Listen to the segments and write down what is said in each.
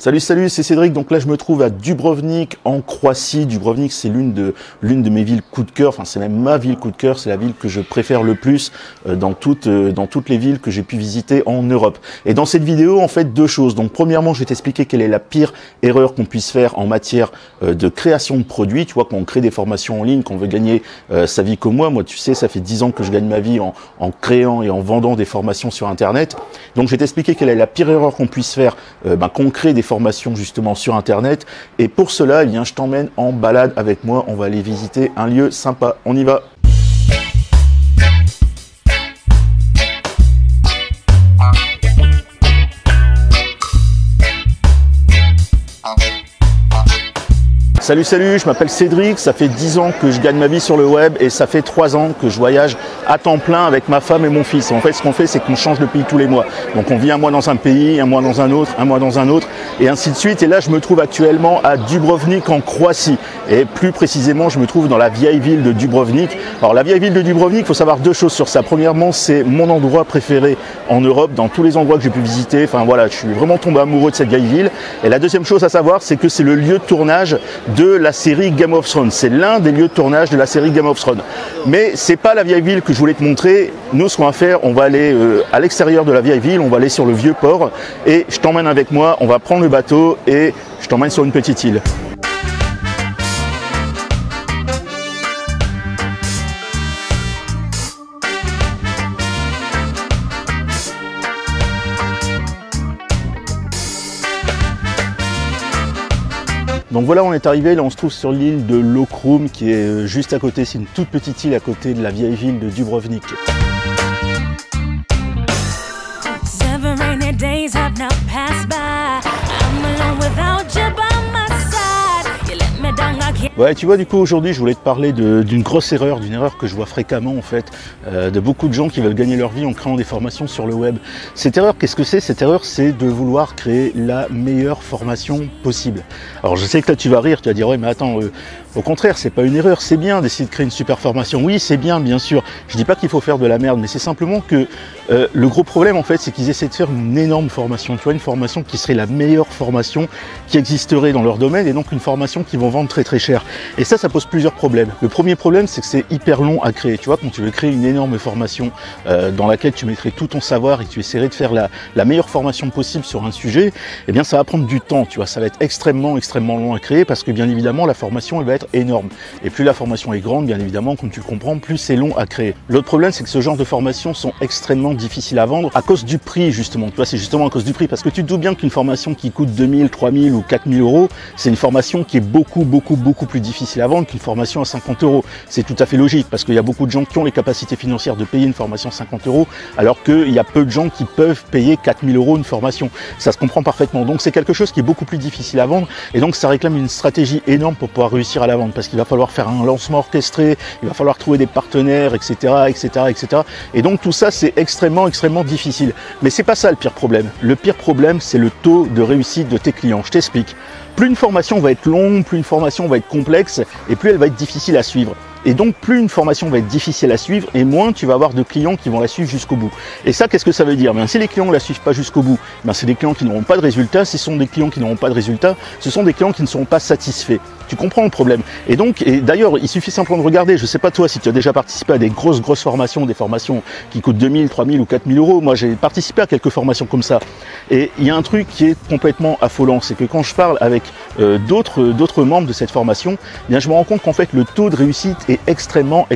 Salut, c'est Cédric. Donc là, je me trouve à Dubrovnik, en Croatie. Dubrovnik, c'est l'une de mes villes coup de cœur. Enfin, c'est même ma ville coup de cœur. C'est la ville que je préfère le plus dans toutes les villes que j'ai pu visiter en Europe. Et dans cette vidéo, en fait, deux choses. Donc, premièrement, je vais t'expliquer quelle est la pire erreur qu'on puisse faire en matière de création de produits. Tu vois, quand on crée des formations en ligne, qu'on veut gagner sa vie comme moi. Moi, tu sais, ça fait 10 ans que je gagne ma vie en créant et en vendant des formations sur Internet. Donc, je vais t'expliquer quelle est la pire erreur qu'on puisse faire quand on crée des formations justement sur Internet. Et pour cela, eh bien, je t'emmène en balade avec moi. On va aller visiter un lieu sympa. On y va. Salut, je m'appelle Cédric, ça fait 10 ans que je gagne ma vie sur le web et ça fait 3 ans que je voyage à temps plein avec ma femme et mon fils. En fait, ce qu'on fait, c'est qu'on change de pays tous les mois. Donc on vit un mois dans un pays, un mois dans un autre, un mois dans un autre et ainsi de suite. Et là, je me trouve actuellement à Dubrovnik en Croatie. Et plus précisément, je me trouve dans la vieille ville de Dubrovnik. Alors la vieille ville de Dubrovnik, il faut savoir deux choses sur ça. Premièrement, c'est mon endroit préféré en Europe, dans tous les endroits que j'ai pu visiter. Enfin voilà, je suis vraiment tombé amoureux de cette vieille ville. Et la deuxième chose à savoir, c'est que c'est le lieu de tournage de la série Game of Thrones. C'est l'un des lieux de tournage de la série Game of Thrones. Mais c'est pas la vieille ville que je voulais te montrer. Nous, ce qu'on va faire, on va aller à l'extérieur de la vieille ville, on va aller sur le vieux port et je t'emmène avec moi, on va prendre le bateau et je t'emmène sur une petite île. Donc voilà, on est arrivé, là on se trouve sur l'île de Lokrum qui est juste à côté, c'est une toute petite île à côté de la vieille ville de Dubrovnik. Ouais, tu vois, du coup aujourd'hui je voulais te parler d'une grosse erreur, d'une erreur que je vois fréquemment en fait, de beaucoup de gens qui veulent gagner leur vie en créant des formations sur le web. Cette erreur, qu'est-ce que c'est? Cette erreur, c'est de vouloir créer la meilleure formation possible. Alors je sais que là tu vas rire, tu vas dire ouais mais attends, au contraire c'est pas une erreur, c'est bien d'essayer de créer une super formation. Oui c'est bien sûr, je dis pas qu'il faut faire de la merde, mais c'est simplement que le gros problème en fait c'est qu'ils essaient de faire une énorme formation, tu vois, une formation qui serait la meilleure formation qui existerait dans leur domaine et donc une formation qu'ils vont vendre très cher. Et ça pose plusieurs problèmes. Le premier problème, c'est que c'est hyper long à créer. Tu vois, quand tu veux créer une énorme formation dans laquelle tu mettrais tout ton savoir et que tu essaierais de faire la meilleure formation possible sur un sujet, eh bien ça va prendre du temps, tu vois, ça va être extrêmement long à créer parce que bien évidemment la formation elle va être énorme. Et plus la formation est grande, bien évidemment, comme tu le comprends, plus c'est long à créer. L'autre problème, c'est que ce genre de formations sont extrêmement difficiles à vendre à cause du prix justement. Tu vois, c'est justement à cause du prix parce que tu te doutes bien qu'une formation qui coûte 2000, 3000 ou 4000 euros, c'est une formation qui est beaucoup plus difficile à vendre qu'une formation à 50 euros. C'est tout à fait logique parce qu'il y a beaucoup de gens qui ont les capacités financières de payer une formation à 50 euros alors qu'il y a peu de gens qui peuvent payer 4000 euros une formation. Ça se comprend parfaitement. Donc c'est quelque chose qui est beaucoup plus difficile à vendre et donc ça réclame une stratégie énorme pour pouvoir réussir à la vendre parce qu'il va falloir faire un lancement orchestré, il va falloir trouver des partenaires, etc. Et donc tout ça c'est extrêmement difficile. Mais c'est pas ça le pire problème. Le pire problème c'est le taux de réussite de tes clients. Je t'explique. Plus une formation va être longue, plus une formation va être complexe et plus elle va être difficile à suivre. Et donc plus une formation va être difficile à suivre et moins tu vas avoir de clients qui vont la suivre jusqu'au bout. Et ça, qu'est-ce que ça veut dire? Si les clients ne la suivent pas jusqu'au bout, c'est des clients qui n'auront pas de résultats. Ce sont des clients qui n'auront pas de résultats, ce sont des clients qui ne seront pas satisfaits. Tu comprends le problème? Et d'ailleurs, il suffit simplement de regarder, je ne sais pas toi si tu as déjà participé à des grosses formations, des formations qui coûtent 2000, 3000 ou 4000 euros. Moi j'ai participé à quelques formations comme ça. Et il y a un truc qui est complètement affolant, c'est que quand je parle avec d'autres membres de cette formation, eh bien, je me rends compte qu'en fait le taux de réussite est extrêmement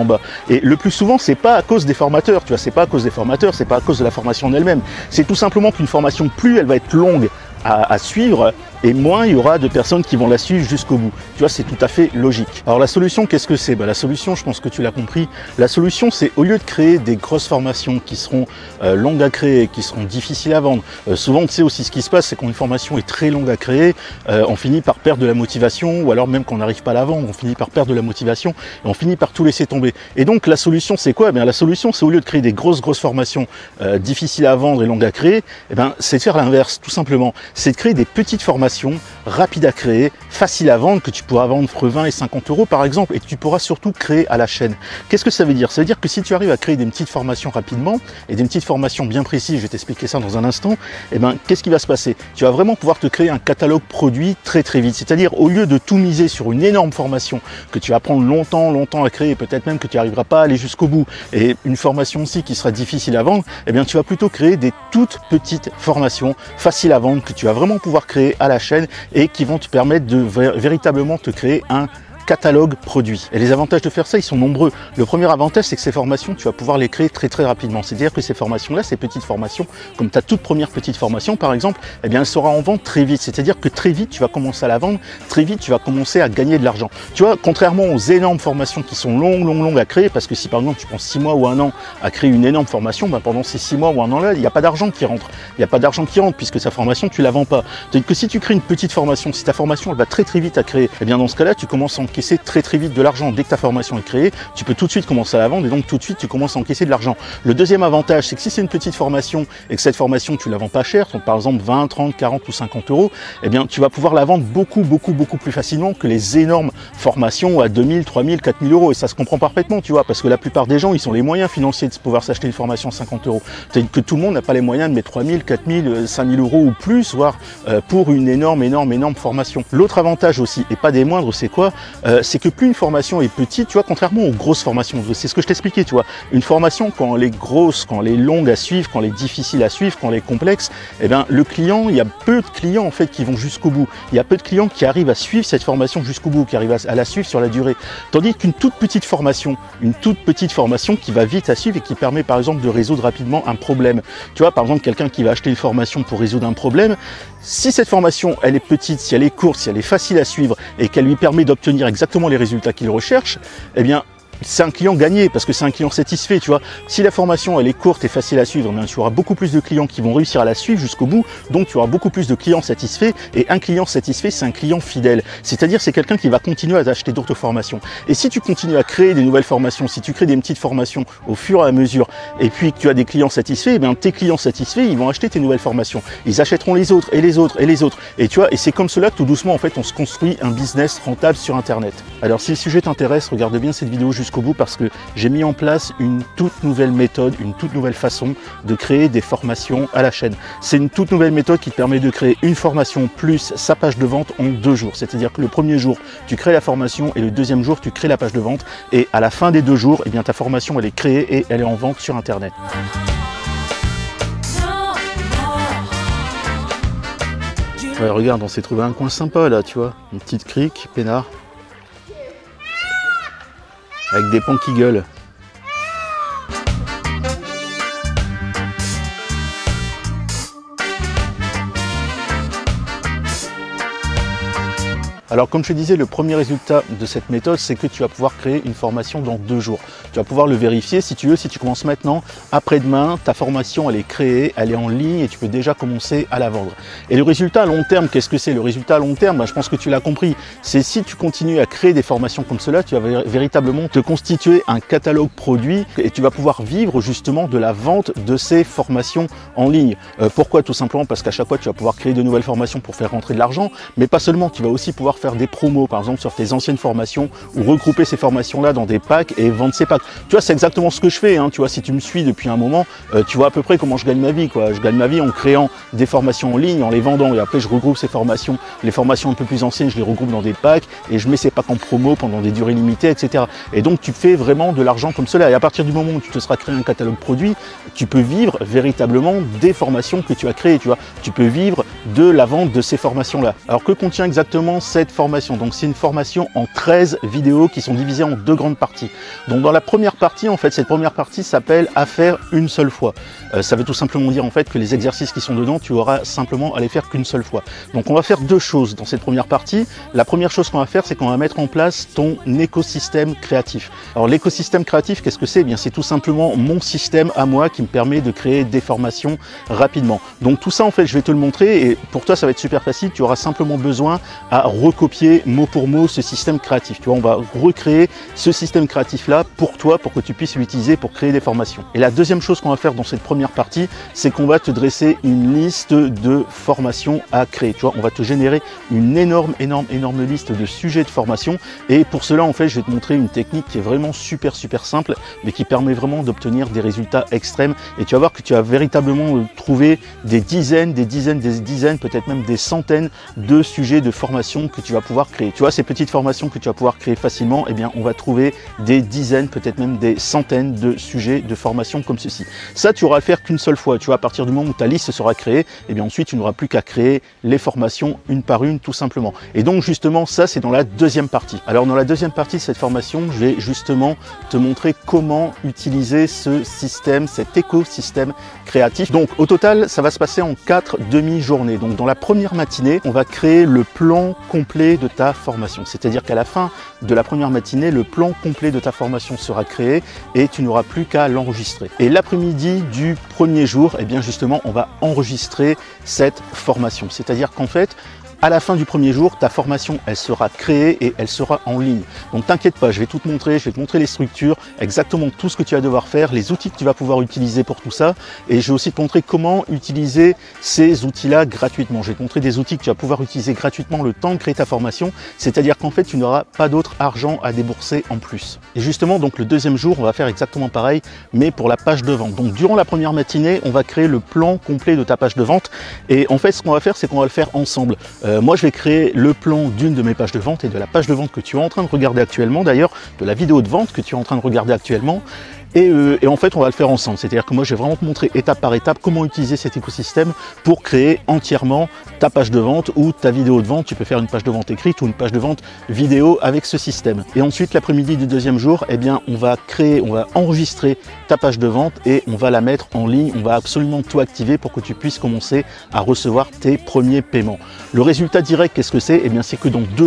bas. Et le plus souvent, c'est pas à cause des formateurs, tu vois, c'est pas à cause des formateurs, c'est pas à cause de la formation en elle-même. C'est tout simplement qu'une formation, plus elle va être longue à suivre, et moins il y aura de personnes qui vont la suivre jusqu'au bout. Tu vois, c'est tout à fait logique. Alors la solution, qu'est-ce que c'est? La solution, je pense que tu l'as compris, la solution c'est au lieu de créer des grosses formations qui seront longues à créer, qui seront difficiles à vendre, souvent tu sais aussi ce qui se passe, c'est quand une formation est très longue à créer, on finit par perdre de la motivation, ou alors même qu'on n'arrive pas à la vendre, on finit par perdre de la motivation, et on finit par tout laisser tomber. Et donc la solution c'est quoi? La solution c'est au lieu de créer des grosses formations difficiles à vendre et longues à créer, c'est de faire l'inverse, tout simplement. c'est de créer des petites formations rapides à créer, faciles à vendre, que tu pourras vendre entre 20 et 50 euros par exemple, et que tu pourras surtout créer à la chaîne. Qu'est-ce que ça veut dire? Ça veut dire que si tu arrives à créer des petites formations rapidement, et des petites formations bien précises, je vais t'expliquer ça dans un instant, et ben qu'est-ce qui va se passer? Tu vas vraiment pouvoir te créer un catalogue produit très vite. C'est-à-dire, au lieu de tout miser sur une énorme formation que tu vas prendre longtemps à créer, peut-être même que tu n'arriveras pas à aller jusqu'au bout, et une formation aussi qui sera difficile à vendre, eh bien tu vas plutôt créer des toutes petites formations faciles à vendre que tu vas vraiment pouvoir créer à la chaîne et qui vont te permettre de véritablement te créer un catalogue produit. Et les avantages de faire ça, ils sont nombreux. Le premier avantage, c'est que ces formations, tu vas pouvoir les créer très rapidement. C'est-à-dire que ces formations-là, ces petites formations, comme ta toute première petite formation par exemple, eh bien elle sera en vente très vite. C'est-à-dire que très vite, tu vas commencer à la vendre, très vite, tu vas commencer à gagner de l'argent. Tu vois, contrairement aux énormes formations qui sont longues à créer, parce que si par exemple tu prends 6 mois ou 1 an à créer une énorme formation, ben, pendant ces 6 mois ou 1 an là, il n'y a pas d'argent qui rentre. Il n'y a pas d'argent qui rentre puisque sa formation, tu la vends pas. C'est-à-dire que si tu crées une petite formation, si ta formation elle va très vite à créer, eh bien dans ce cas-là, tu commences à encaisser très vite de l'argent. Dès que ta formation est créée, tu peux tout de suite commencer à la vendre et donc tout de suite tu commences à encaisser de l'argent. Le deuxième avantage, c'est que si c'est une petite formation et que cette formation tu la vends pas cher, donc par exemple 20, 30, 40 ou 50 euros, eh bien tu vas pouvoir la vendre beaucoup plus facilement que les énormes formations à 2000, 3000, 4000 euros. Et ça se comprend parfaitement, tu vois, parce que la plupart des gens, ils ont les moyens financiers de pouvoir s'acheter une formation à 50 euros. C'est-à-dire que tout le monde n'a pas les moyens de mettre 3000, 4000, 5000 euros ou plus, voire pour une énorme formation. L'autre avantage aussi, et pas des moindres, c'est quoi? C'est que plus une formation est petite, tu vois, contrairement aux grosses formations, c'est ce que je t'expliquais, tu vois, une formation quand elle est grosse, quand elle est longue à suivre, quand elle est difficile à suivre, quand elle est complexe, eh bien le client, il y a peu de clients en fait qui vont jusqu'au bout, il y a peu de clients qui arrivent à suivre cette formation jusqu'au bout, qui arrivent à la suivre sur la durée, tandis qu'une toute petite formation qui va vite à suivre et qui permet par exemple de résoudre rapidement un problème, tu vois, par exemple quelqu'un qui va acheter une formation pour résoudre un problème, si cette formation elle est petite, si elle est courte, si elle est facile à suivre et qu'elle lui permet d'obtenir exactement les résultats qu'il recherche, eh bien c'est un client gagné parce que c'est un client satisfait, tu vois. Si la formation elle est courte et facile à suivre, tu auras beaucoup plus de clients qui vont réussir à la suivre jusqu'au bout, donc tu auras beaucoup plus de clients satisfaits, et un client satisfait, c'est un client fidèle. C'est-à-dire c'est quelqu'un qui va continuer à acheter d'autres formations. Et si tu continues à créer des nouvelles formations, si tu crées des petites formations au fur et à mesure, et puis que tu as des clients satisfaits, eh bien tes clients satisfaits, ils vont acheter tes nouvelles formations. Ils achèteront les autres et les autres et les autres. Et tu vois, et c'est comme cela que tout doucement en fait on se construit un business rentable sur Internet. Alors si le sujet t'intéresse, regarde bien cette vidéo jusqu'au bout parce que j'ai mis en place une toute nouvelle méthode, une toute nouvelle façon de créer des formations à la chaîne. C'est une toute nouvelle méthode qui te permet de créer une formation plus sa page de vente en 2 jours. C'est-à-dire que le premier jour, tu crées la formation et le deuxième jour, tu crées la page de vente. Et à la fin des 2 jours, eh bien, ta formation, elle est créée et elle est en vente sur Internet. Ouais, regarde, on s'est trouvé un coin sympa là, tu vois. Une petite crique, peinard. Avec des pans qui gueulent. Alors comme je te disais, le premier résultat de cette méthode, c'est que tu vas pouvoir créer une formation dans 2 jours. Tu vas pouvoir le vérifier si tu veux, si tu commences maintenant, après-demain, ta formation elle est créée, elle est en ligne et tu peux déjà commencer à la vendre. Et le résultat à long terme, qu'est-ce que c'est? Le résultat à long terme, je pense que tu l'as compris, c'est si tu continues à créer des formations comme cela, tu vas véritablement te constituer un catalogue produit et tu vas pouvoir vivre justement de la vente de ces formations en ligne. Pourquoi? Tout simplement parce qu'à chaque fois tu vas pouvoir créer de nouvelles formations pour faire rentrer de l'argent, mais pas seulement, tu vas aussi pouvoir faire des promos par exemple sur tes anciennes formations ou regrouper ces formations là dans des packs et vendre ces packs. Tu vois, c'est exactement ce que je fais, hein. Tu vois, si tu me suis depuis un moment, tu vois à peu près comment je gagne ma vie, quoi. Je gagne ma vie en créant des formations en ligne, en les vendant et après je regroupe ces formations, les formations un peu plus anciennes, je les regroupe dans des packs et je mets ces packs en promo pendant des durées limitées, etc. Et donc tu fais vraiment de l'argent comme cela. Et à partir du moment où tu te seras créé un catalogue produit, tu peux vivre véritablement des formations que tu as créées, tu vois. Tu peux vivre de la vente de ces formations là. Alors que contient exactement cette formation? Donc c'est une formation en 13 vidéos qui sont divisées en 2 grandes parties. Donc dans la première partie, en fait, cette première partie s'appelle à faire une seule fois. Ça veut tout simplement dire en fait que les exercices qui sont dedans, tu auras simplement à les faire qu'une seule fois. Donc on va faire 2 choses dans cette première partie. La première chose qu'on va faire, c'est qu'on va mettre en place ton écosystème créatif. Alors l'écosystème créatif, qu'est-ce que c'est? Eh bien c'est tout simplement mon système à moi qui me permet de créer des formations rapidement. Donc tout ça en fait, je vais te le montrer et pour toi ça va être super facile. Tu auras simplement besoin à recopier recopier mot pour mot ce système créatif. Tu vois, on va recréer ce système créatif-là pour toi, pour que tu puisses l'utiliser pour créer des formations. Et la deuxième chose qu'on va faire dans cette première partie, c'est qu'on va te dresser une liste de formations à créer. Tu vois, on va te générer une énorme liste de sujets de formation. Et pour cela, en fait, je vais te montrer une technique qui est vraiment super simple, mais qui permet vraiment d'obtenir des résultats extrêmes. Et tu vas voir que tu vas véritablement trouver des dizaines, peut-être même des centaines de sujets de formation que tu vas pouvoir créer. Tu vois, ces petites formations que tu vas pouvoir créer facilement, eh bien, on va trouver des dizaines, peut-être même des centaines de sujets de formation comme ceci. Ça, tu auras à le faire qu'une seule fois. Tu vois, à partir du moment où ta liste sera créée, eh bien, ensuite, tu n'auras plus qu'à créer les formations une par une, tout simplement. Et donc, justement, ça, c'est dans la deuxième partie. Alors, dans la deuxième partie de cette formation, je vais justement te montrer comment utiliser ce système, cet écosystème créatif. Donc, au total, ça va se passer en 4 demi-journées. Donc, dans la première matinée, on va créer le plan complet de ta formation. C'est-à-dire qu'à la fin de la première matinée, le plan complet de ta formation sera créé et tu n'auras plus qu'à l'enregistrer. Et l'après-midi du premier jour, eh bien justement, on va enregistrer cette formation. C'est-à-dire qu'en fait, à la fin du premier jour, ta formation, elle sera créée et elle sera en ligne. Donc t'inquiète pas, je vais tout te montrer, je vais te montrer les structures, exactement tout ce que tu vas devoir faire, les outils que tu vas pouvoir utiliser pour tout ça. Et je vais aussi te montrer comment utiliser ces outils-là gratuitement. Je vais te montrer des outils que tu vas pouvoir utiliser gratuitement le temps de créer ta formation. C'est-à-dire qu'en fait, tu n'auras pas d'autre argent à débourser en plus. Et justement, donc le deuxième jour, on va faire exactement pareil, mais pour la page de vente. Donc durant la première matinée, on va créer le plan complet de ta page de vente. Et en fait, ce qu'on va faire, c'est qu'on va le faire ensemble. Moi, je vais créer le plan d'une de mes pages de vente et de la page de vente que tu es en train de regarder actuellement, d'ailleurs, de la vidéo de vente que tu es en train de regarder actuellement. Et en fait, on va le faire ensemble. C'est-à-dire que moi, je vais vraiment te montrer étape par étape comment utiliser cet écosystème pour créer entièrement ta page de vente ou ta vidéo de vente. Tu peux faire une page de vente écrite ou une page de vente vidéo avec ce système. Et ensuite, l'après-midi du deuxième jour, eh bien, on va enregistrer ta page de vente et on va la mettre en ligne. On va absolument tout activer pour que tu puisses commencer à recevoir tes premiers paiements. Le résultat direct, qu'est-ce que c'est? Eh bien, c'est que dans deux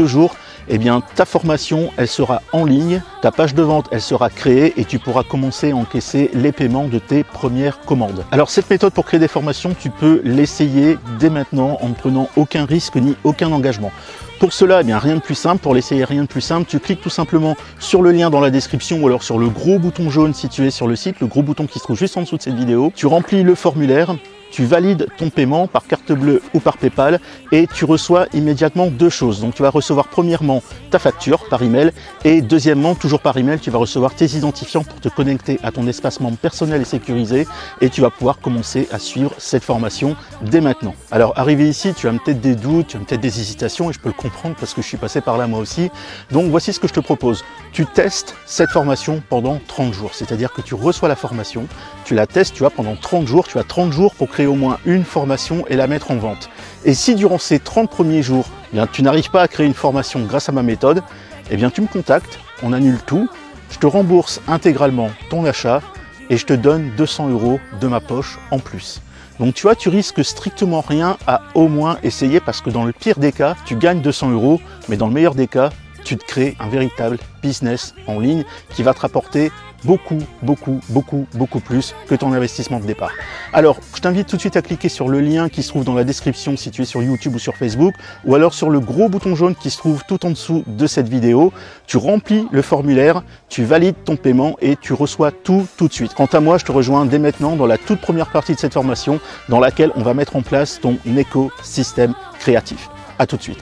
jours, eh bien, ta formation, elle sera en ligne, ta page de vente, elle sera créée et tu pourras commencer à encaisser les paiements de tes premières commandes. Alors, cette méthode pour créer des formations, tu peux l'essayer dès maintenant en ne prenant aucun risque ni aucun engagement. Pour cela, eh bien, rien de plus simple. Pour l'essayer, rien de plus simple. Tu cliques tout simplement sur le lien dans la description ou alors sur le gros bouton jaune situé sur le site, le gros bouton qui se trouve juste en dessous de cette vidéo. Tu remplis le formulaire. Tu valides ton paiement par carte bleue ou par PayPal et tu reçois immédiatement deux choses. Donc tu vas recevoir premièrement ta facture par email et deuxièmement, toujours par email, tu vas recevoir tes identifiants pour te connecter à ton espace membre personnel et sécurisé et tu vas pouvoir commencer à suivre cette formation dès maintenant. Alors arrivé ici, tu as peut-être des doutes, tu as peut-être des hésitations et je peux le comprendre parce que je suis passé par là moi aussi. Donc voici ce que je te propose. Tu testes cette formation pendant 30 jours, c'est-à-dire que tu reçois la formation, tu la testes, tu vois, pendant 30 jours, tu as 30 jours pour créer au moins une formation et la mettre en vente. Et si durant ces 30 premiers jours, eh bien, tu n'arrives pas à créer une formation grâce à ma méthode, eh bien, tu me contactes, on annule tout, je te rembourse intégralement ton achat et je te donne 200 € de ma poche en plus. Donc tu vois, tu risques strictement rien à au moins essayer parce que dans le pire des cas, tu gagnes 200 €, mais dans le meilleur des cas, tu te crées un véritable business en ligne qui va te rapporter beaucoup plus que ton investissement de départ. Alors, je t'invite tout de suite à cliquer sur le lien qui se trouve dans la description situé sur YouTube ou sur Facebook, ou alors sur le gros bouton jaune qui se trouve tout en dessous de cette vidéo. Tu remplis le formulaire, tu valides ton paiement et tu reçois tout de suite. Quant à moi, je te rejoins dès maintenant dans la toute première partie de cette formation dans laquelle on va mettre en place ton écosystème créatif. À tout de suite.